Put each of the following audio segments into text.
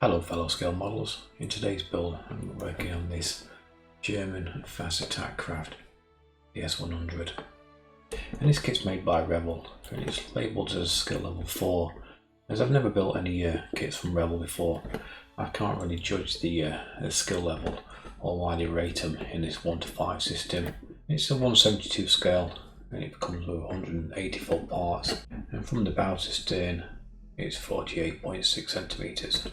Hello fellow scale models. In today's build I'm working on this German fast attack craft, the S-100. And this kit's made by Revell and it's labelled as skill level 4. As I've never built any kits from Revell before, I can't really judge the skill level or why they rate them in this 1 to 5 system. It's a 172 scale and it comes with 184 parts, and from the bow to stern it's 48.6 centimeters.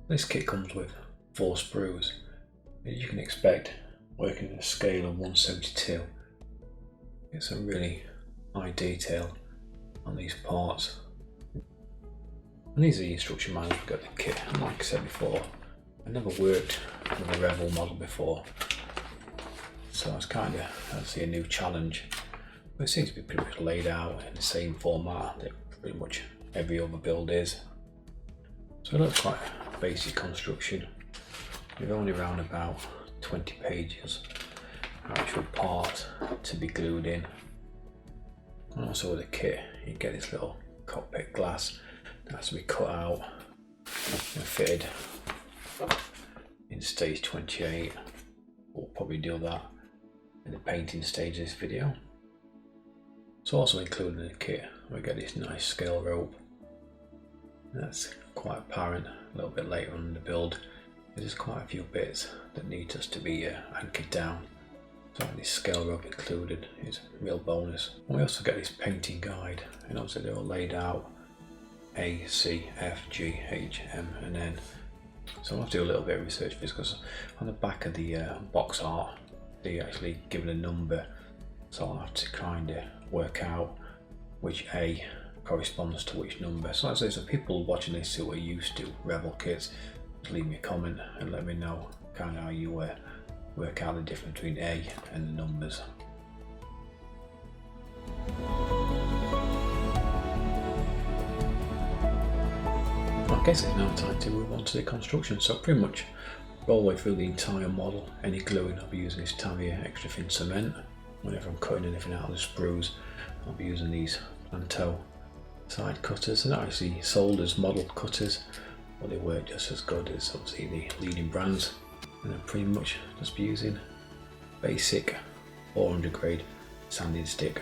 This kit comes with 4 sprues. As you can expect, working at a scale of 172, get some really high detail on these parts. And these are the instruction manuals we've got the kit. And like I said before, I never worked with a Revell model before, so it's kind of actually a new challenge. But it seems to be pretty much laid out in the same format that pretty much every other build is. So it looks quite a basic construction. We're only around about 20 pages actual part to be glued in. And also with the kit you get this little cockpit glass that has to be cut out and fitted in stage 28. We'll probably do that in the painting stage of this video. So also included in the kit we get this nice scale rope. That's quite apparent a little bit later on in the build. There's quite a few bits that need us to be anchored down. So this scale rope included is a real bonus. And we also get this painting guide, and obviously they're all laid out A, C, F, G, H, M and N. So I'll have to do a little bit of research for this, because on the back of the box art they actually given a number, so I'll have to kind of work out which A corresponds to which number. So as I say, so people watching this who are used to Revell kits, just leave me a comment and let me know kind of how you work out the difference between A and the numbers. I guess it's now time to move on to the construction. So pretty much all the way through the entire model, any gluing I'll be using this Tamiya extra thin cement. Whenever I'm cutting anything out of the sprues I'll be using these Planto side cutters. They're not actually sold as model cutters, but they work just as good as obviously the leading brands. And I'm pretty much just be using basic 400 grade sanding stick.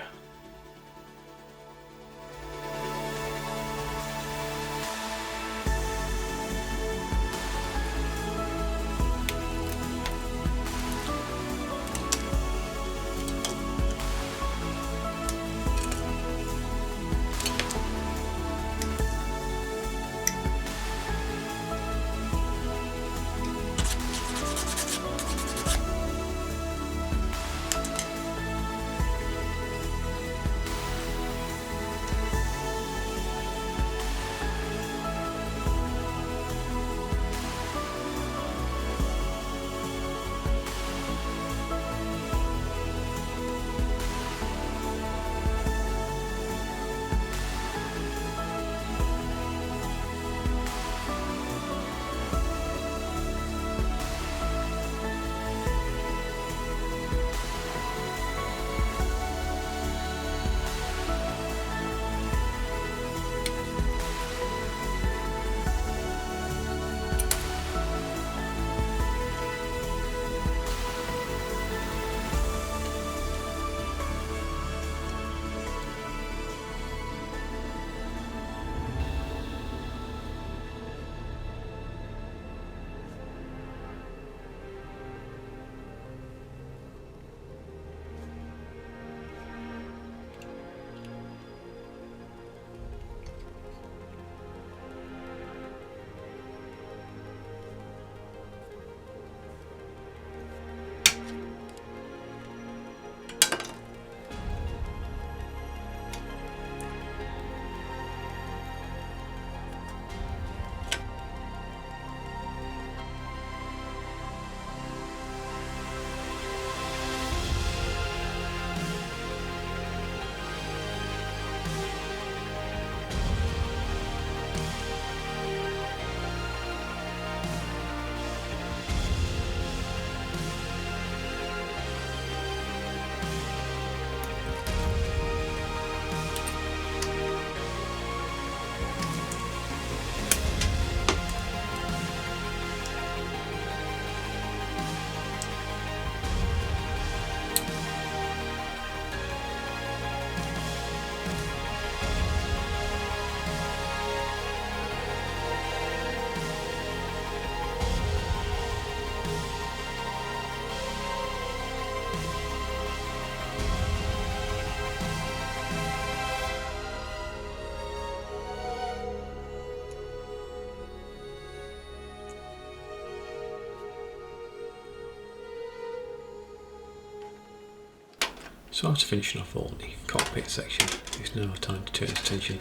So after finishing off all the cockpit section, it's now time to turn attention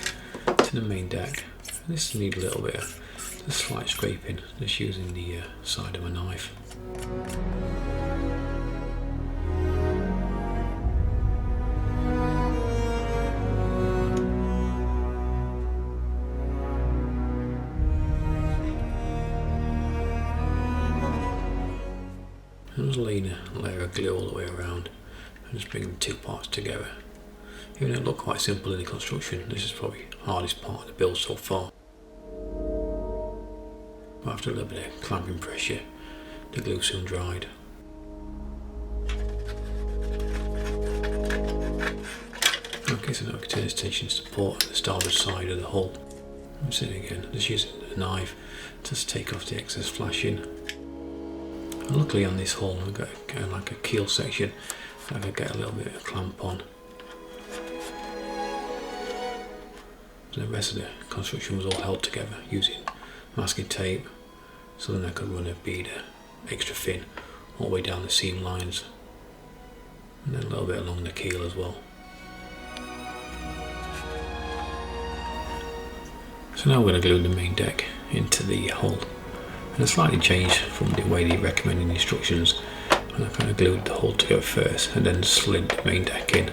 to the main deck. And this needs a little bit of a slight scraping, just using the side of a knife. I'm just laying a layer of glue all the way around and just bringing the two parts together. Even though it looked quite simple in the construction, this is probably the hardest part of the build so far. But after a little bit of clamping pressure, the glue soon dried. Okay, so now I can turn this tension support at the starboard side of the hull. I'm sitting again, just using a knife just to take off the excess flashing. And luckily on this hull I've got kind of like a keel section that I could get a little bit of clamp on. And the rest of the construction was all held together using masking tape, so then I could run a bead extra thin all the way down the seam lines and then a little bit along the keel as well. So now we're going to glue the main deck into the hull. And it's slightly changed from the way they recommend in the instructions. And I kind of glued the hull together first and then slid the main deck in.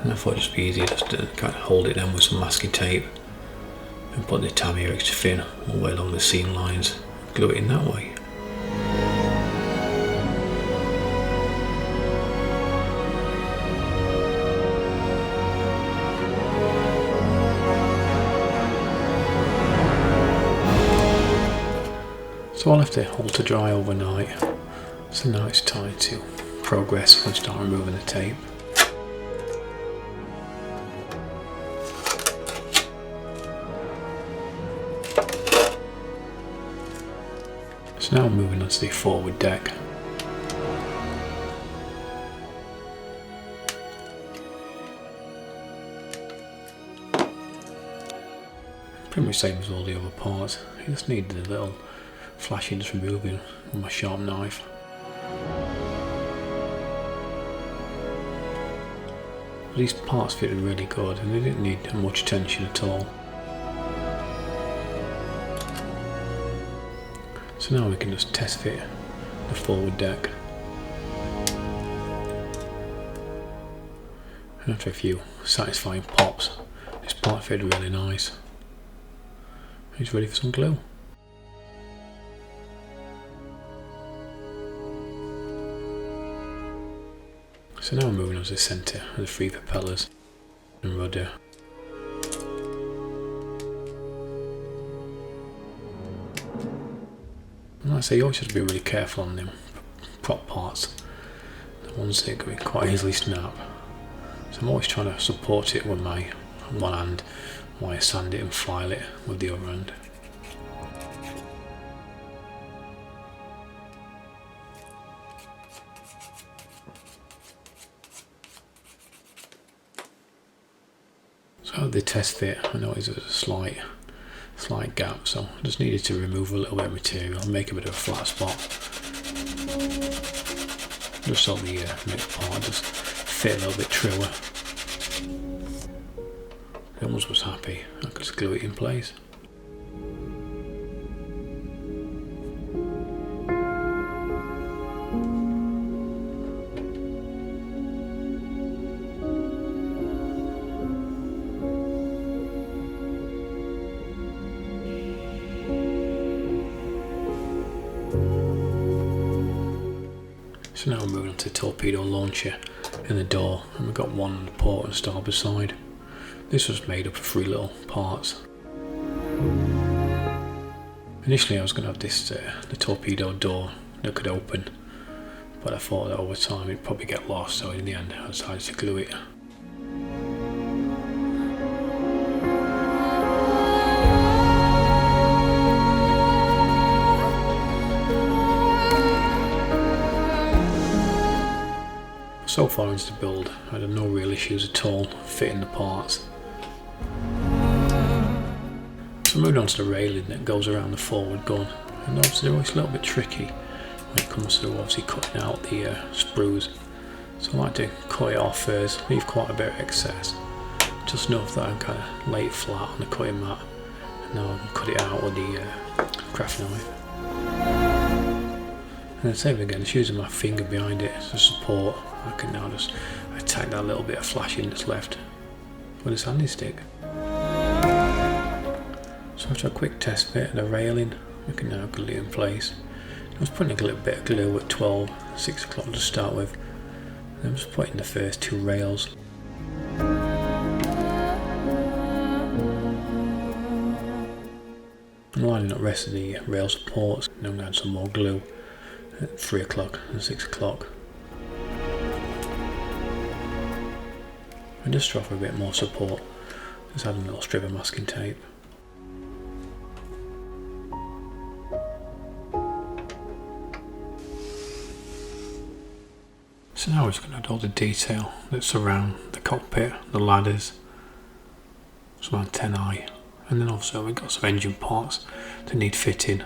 And I thought it'd just be easier just to kind of hold it down with some masking tape and put the Tamiya extra thin all the way along the seam lines, glue it in that way. So I left the hull to dry overnight, so now it's time to progress and start removing the tape. So now I'm moving on to the forward deck. Pretty much same as all the other parts, you just need the little flashing just removing with my sharp knife. These parts fitted really good and they didn't need much tension at all. So now we can just test fit the forward deck. And after a few satisfying pops, this part fitted really nice. It's ready for some glue. So now we're moving on to the centre of the three propellers and rudder. And like I say, you always have to be really careful on them prop parts, the ones that can quite easily snap. So I'm always trying to support it with my one hand while I sand it and file it with the other hand. So the test fit, I noticed there was a slight gap, so I just needed to remove a little bit of material and make a bit of a flat spot. Just so the middle part just fit a little bit truer. I almost was happy, I could just glue it in place. So now we're moving on to the torpedo launcher in the door, and we've got one on the port and starboard side. This was made up of 3 little parts. Initially I was going to have this the torpedo door that could open, but I thought that over time it'd probably get lost, so in the end I decided to glue it. So far into the build, I had no real issues at all fitting the parts. So I moved on to the railing that goes around the forward gun, and obviously they're always a little bit tricky when it comes to obviously cutting out the sprues. So I like to cut it off first, leave quite a bit of excess, just enough that I can kind of lay it flat on the cutting mat, and now I can cut it out with the craft knife. And then same again, just using my finger behind it as support, I can now just attack that little bit of flashing that's left with a sanding stick. So after a quick test bit of the railing, we can now glue it in place. I was putting a little bit of glue at 12, 6 o'clock to start with. Then I'm just putting the first 2 rails. I'm lining up the rest of the rail supports, and I'm going to add some more glue at 3 o'clock and 6 o'clock. And just to offer a bit more support, just add a little strip of masking tape. So now we're just going to add all the detail that's around the cockpit, the ladders, some antennae, and then also we've got some engine parts that need fitting.